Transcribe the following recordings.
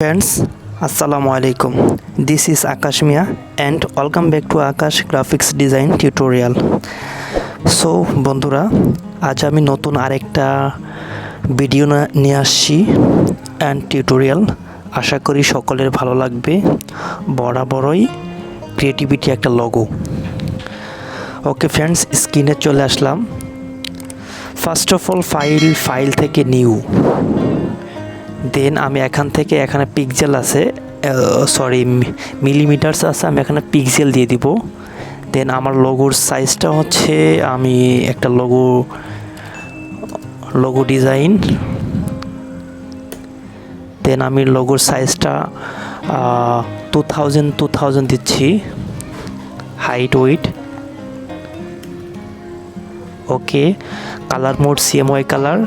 Friends, Assalamu alaikum. This is Akash Mia and welcome back to Akash Graphics Design Tutorial. So বন্ধুরা, আজ আমি নতুন আরেকটা video নিয়ে আসছি অ্যান্ড টিউটোরিয়াল। আশা করি সকলের ভালো লাগবে। বরাবরই ক্রিয়েটিভিটি একটা লগো। ওকে ফ্রেন্ডস, স্ক্রিনে চলে আসলাম। ফার্স্ট অফ অল ফাইল থেকে নিউ, দেন আমি এখানে পিক্সেল আছে, মিলিমিটারস আছে, আমি এখানে পিক্সেল দিয়ে দিব। দেন আমার লোগোর সাইজটা হচ্ছে, আমি একটা লোগো ডিজাইন, দেন আমি লোগোর সাইজটা 2000 দিচ্ছি, height width. Okay, colour mode CMY colour,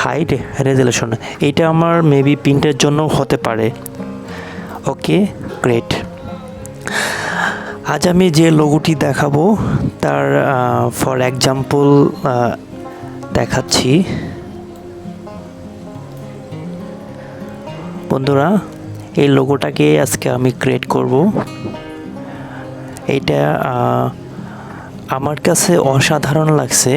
height, resolution. এইটা আমার মেবি প্রিন্টের জন্য হতে পারে। Okay, great. আজ আমি যে লোগোটি দেখাবো তার ফর এক্সাম্পল দেখাচ্ছি। বন্ধুরা, এই লোগোটাকে আজকে আমি ক্রিয়েট করব। এইটা আমার কাছে অসাধারণ লাগছে,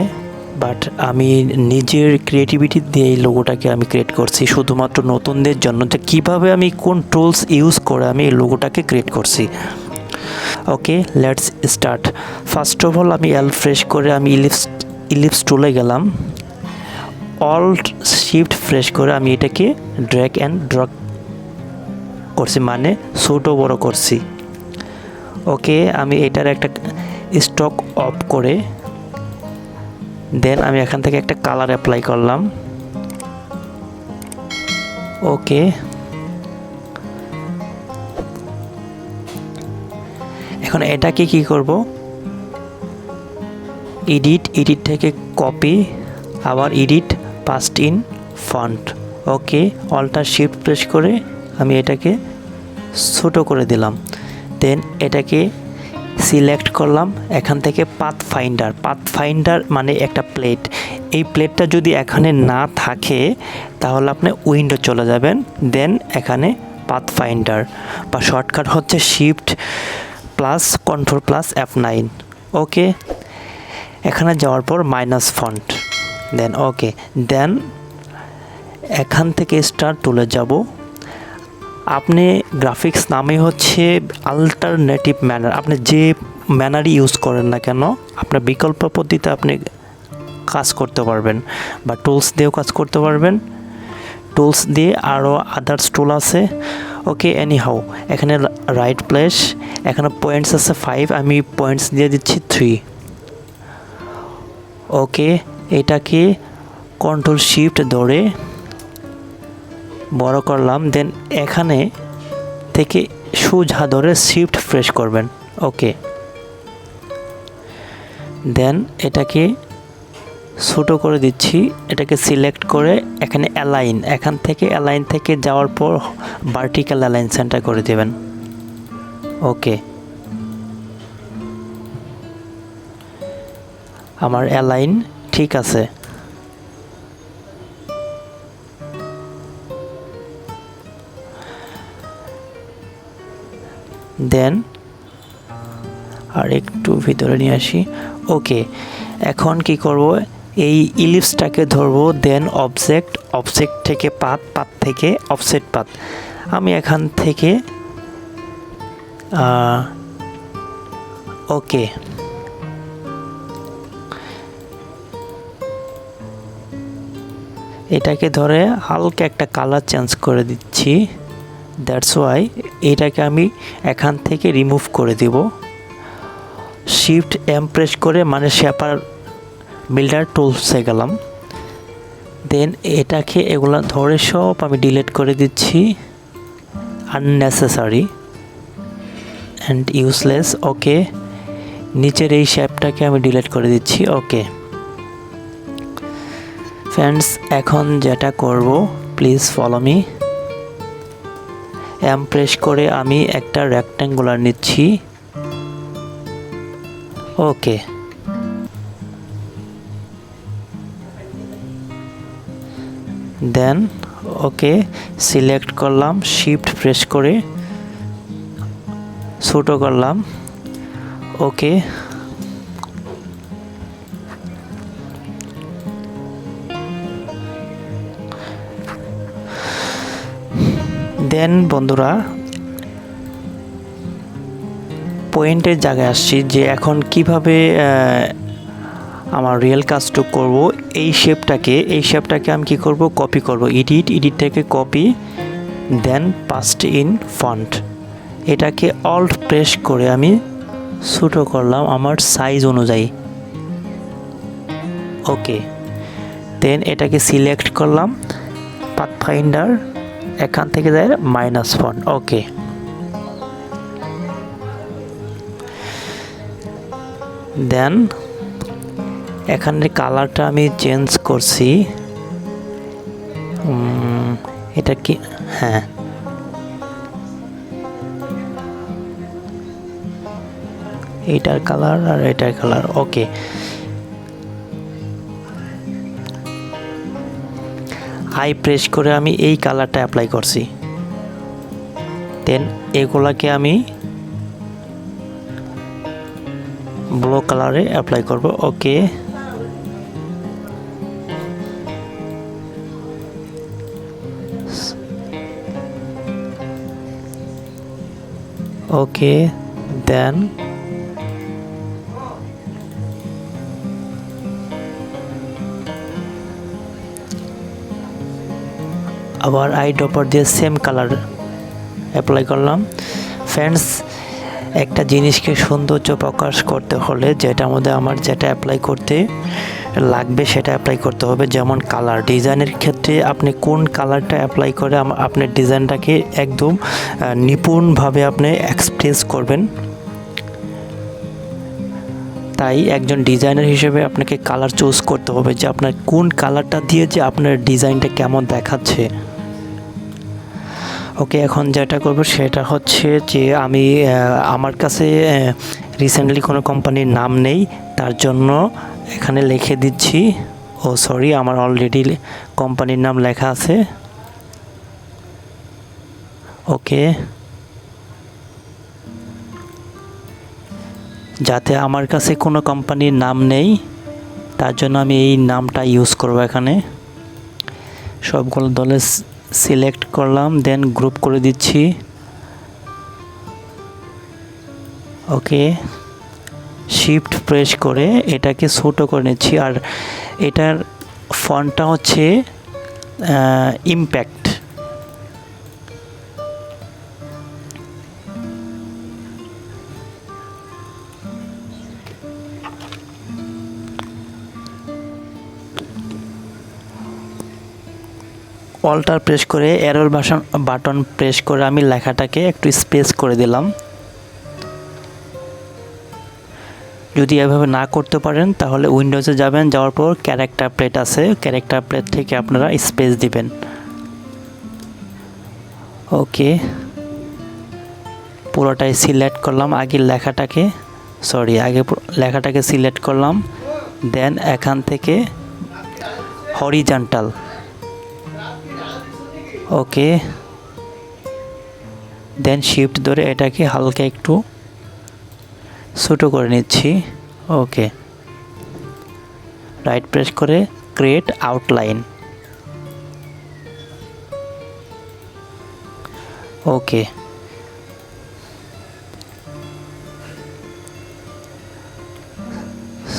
বাট আমি নিজের ক্রিয়েটিভিটি দিয়ে এই লোগোটাকে আমি ক্রিয়েট করছি শুধুমাত্র নতুনদের জন্য, যে কীভাবে আমি কোন টুলস ইউজ করে আমি এই লোগোটাকে ক্রিয়েট করছি। Okay, let's start. First of all আমি ফ্রেশ করে আমি ইলিপস টুলে গেলাম, অল্ট শিফট ফ্রেশ করে আমি এটাকে ড্র্যাগ অ্যান্ড ড্রপ করছি, মানে ছোট বড় করছি। ওকে, আমি এটার একটা স্টক অফ করে দেন আমি এখান থেকে একটা কালার অ্যাপ্লাই করলাম। ওকে, এখন এটাকে কি করব, এডিট থেকে কপি, আবার edit paste in font. Okay, alter shift press করে আমি এটাকে ছোট করে দিলাম। দেন এটাকে সিলেক্ট করলাম, এখান থেকে পাথ ফাইন্ডার মানে একটা প্লেট। এই প্লেটটা যদি এখানে না থাকে তাহলে আপনি উইন্ডো চলে যাবেন, দেন এখানে পাথ ফাইন্ডার বা শর্টকাট হচ্ছে shift plus control plus F9। ওকে, এখানে যাওয়ার পর মাইনাস ফন্ট, দেন ওকে, দেন এখান থেকে স্টার টুলে যাব। আপনি গ্রাফিক্স নামে হচ্ছে অল্টারনেটিভ ম্যানার, আপনি যে ম্যানারই ইউজ করেন না কেন আপনার বিকল্প পদ্ধতিতে আপনি কাজ করতে পারবেন, বা টুলস দিয়েও কাজ করতে পারবেন। টুলস দিয়ে আরও আদার্স টুল আছে। ওকে, এনিহাউ, এখানে রাইট প্লেস, এখানে পয়েন্টস আছে 5, আমি পয়েন্টস দিয়ে দিচ্ছি 3। ওকে, এটাকে কন্ট্রোল শিফট ধরে বড় করলাম, দেন এখানে থেকে সোজা ধরে শিফট প্রেস করবেন। ওকে, দেন এটাকে ছোটো করে দিচ্ছি, এটাকে সিলেক্ট করে এখানে এখান থেকে অ্যালাইন থেকে যাওয়ার পর ভার্টিক্যাল অ্যালাইন সেন্টার করে দেবেন। ওকে, আমার অ্যালাইন ঠিক আছে। দেন আর একটু ভিতরে নিয়ে আসি। ওকে, এখন কি করব, এই ইলিপসটাকে ধরবো, দেন অবজেক্ট থেকে পাথ থেকে অফসেট পাথ। আমি এখান থেকে ওকে, এটাকে ধরে হালকা একটা কালার চেঞ্জ করে দিচ্ছি। দ্যাটস ওয়াই এটাকে আমি এখান থেকে রিমুভ করে দেব। শিফট M প্রেস করে মানে শেপার বিল্ডার টুলসে গেলাম। দেন এটাকে এগুলা ধরে সব আমি ডিলিট করে দিচ্ছি, আননেসেসারি অ্যান্ড ইউজলেস। ওকে, নিচের এই শেপটাকে আমি ডিলিট করে দিচ্ছি। ওকে ফ্রেন্ডস, এখন যেটা করব, please follow me. M press করে আমি একটা রেক্ট্যাঙ্গুলার নিচ্ছি। ওকে, দেন ওকে, সিলেক্ট করলাম, শিফট প্রেস করে ছোটো করলাম। ওকে, দেন বন্ধুরা পয়েন্টের জায়গায় আসছি যে এখন কিভাবে আমার রিয়েল কাজটা করব। এই শেপটাকে আমি কি করব, কপি করব। এডিট থেকে copy, then paste in font. এটাকে অল্ট প্রেস করে আমি ছোটো করলাম আমার সাইজ অনুযায়ী। ওকে, দেন এটাকে সিলেক্ট করলাম, পাথফাইন্ডার, এখান থেকে যায় মাইনাস ফন্ট। ওকে, দেন এখানে কালারটা আমি চেঞ্জ করছি। এটা কি, হ্যাঁ, এইটার কালার আর এটার কালার। ওকে, আই প্রেস করে আমি এই কালারটা অ্যাপ্লাই করছি। দেন এগুলাকে আমি ব্লু কালারে অ্যাপ্লাই করব। ওকে, ওকে, দেন আবার আই ড্রপার দিয়ে সেম কালার অ্যাপ্লাই করলাম। ফ্রেন্ডস, একটা জিনিসকে সৌন্দর্য প্রকাশ করতে হলে যেটার মধ্যে আমার যেটা অ্যাপ্লাই করতে লাগবে সেটা অ্যাপ্লাই করতে হবে। যেমন কালার, ডিজাইনের ক্ষেত্রে আপনি কোন কালারটা অ্যাপ্লাই করে আপনার ডিজাইনটাকে একদম নিপুণভাবে আপনি এক্সপ্রেস করবেন। তাই একজন ডিজাইনার হিসেবে আপনাকে কালার চুজ করতে হবে যে আপনার কোন কালারটা দিয়ে যে আপনার ডিজাইনটা কেমন দেখাচ্ছে। ওকে, এখন যেটা করব সেটা হচ্ছে যে আমি আমার কাছে রিসেন্টলি কোনো কোম্পানির নাম নেই, তার জন্য এখানে লিখে দিচ্ছি। ও সরি, আমার অলরেডি কোম্পানির নাম লেখা আছে। ওকে, যাতে আমার কাছে কোনো কোম্পানির নাম নেই তার জন্য আমি এই নামটা ইউজ করব। এখানে সবগুলো দলে সিলেক্ট করলাম, দেন গ্রুপ করে দিচ্ছি। ওকে, শিফট প্রেস করে এটাকে ছোটো করে নিচ্ছি। আর এটার ফন্টটা হচ্ছে ইম্প্যাক্ট। অল্টার প্রেস করে এরর বাটন প্রেস করে আমি লেখাটাকে একটু স্পেস করে দিলাম। যদি এভাবে না করতে পারেন তাহলে উইন্ডোজে যাবেন, যাওয়ার পর ক্যারেক্টার প্লেট আছে, ক্যারেক্টার প্লেট থেকে আপনারা স্পেস দিবেন। ওকে, পুরোটাই সিলেক্ট করলাম। আগে লেখাটাকে সিলেক্ট করলাম, দেন এখান থেকে হরিজন্টাল। ওকে, দেন শিফট ধরে এটাকে হালকা একটু ছোটো করে নিচ্ছি। ওকে, রাইট প্রেস করে ক্রিয়েট আউটলাইন। ওকে,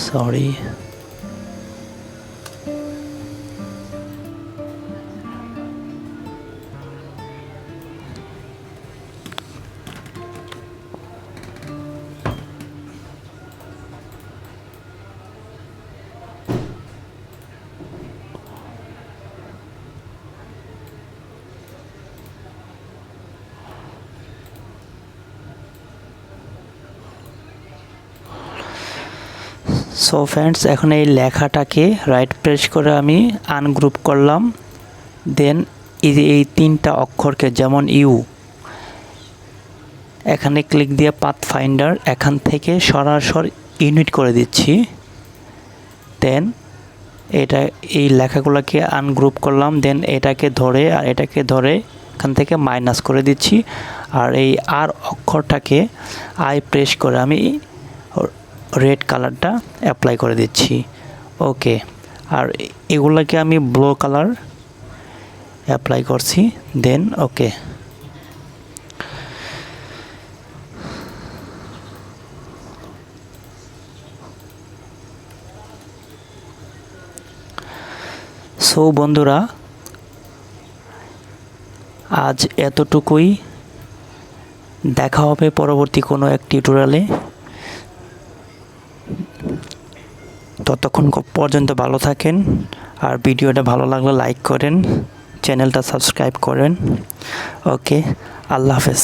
সরি, সো ফ্রেন্ডস, এখন এই লেখাটাকে রাইট প্রেস করে আমি আনগ্রুপ করলাম। দেন এই তিনটা অক্ষরকে, যেমন ইউ, এখানে ক্লিক দিয়ে পাথফাইন্ডার এখান থেকে সরাসরি ইউনিট করে দিচ্ছি। দেন এটা এই লেখাগুলোকে আনগ্রুপ করলাম, দেন এটাকে ধরে আর এটাকে ধরে এখান থেকে মাইনাস করে দিচ্ছি। আর এই আর অক্ষরটাকে আই প্রেস করে আমি রেড কালারটা অ্যাপ্লাই করে দিচ্ছি। ওকে, আর এগুলোকে আমি ব্লু কালার অ্যাপ্লাই করছি, দেন ওকে। সো বন্ধুরা, আজ এতটুকুই। দেখা হবে পরবর্তী কোনো এক টিউটোরিয়ালে। ততক্ষণ পর্যন্ত ভালো থাকেন, আর ভিডিওটা ভালো লাগলে লাইক করেন, চ্যানেলটা সাবস্ক্রাইব করেন। ওকে, আল্লাহ হাফেজ।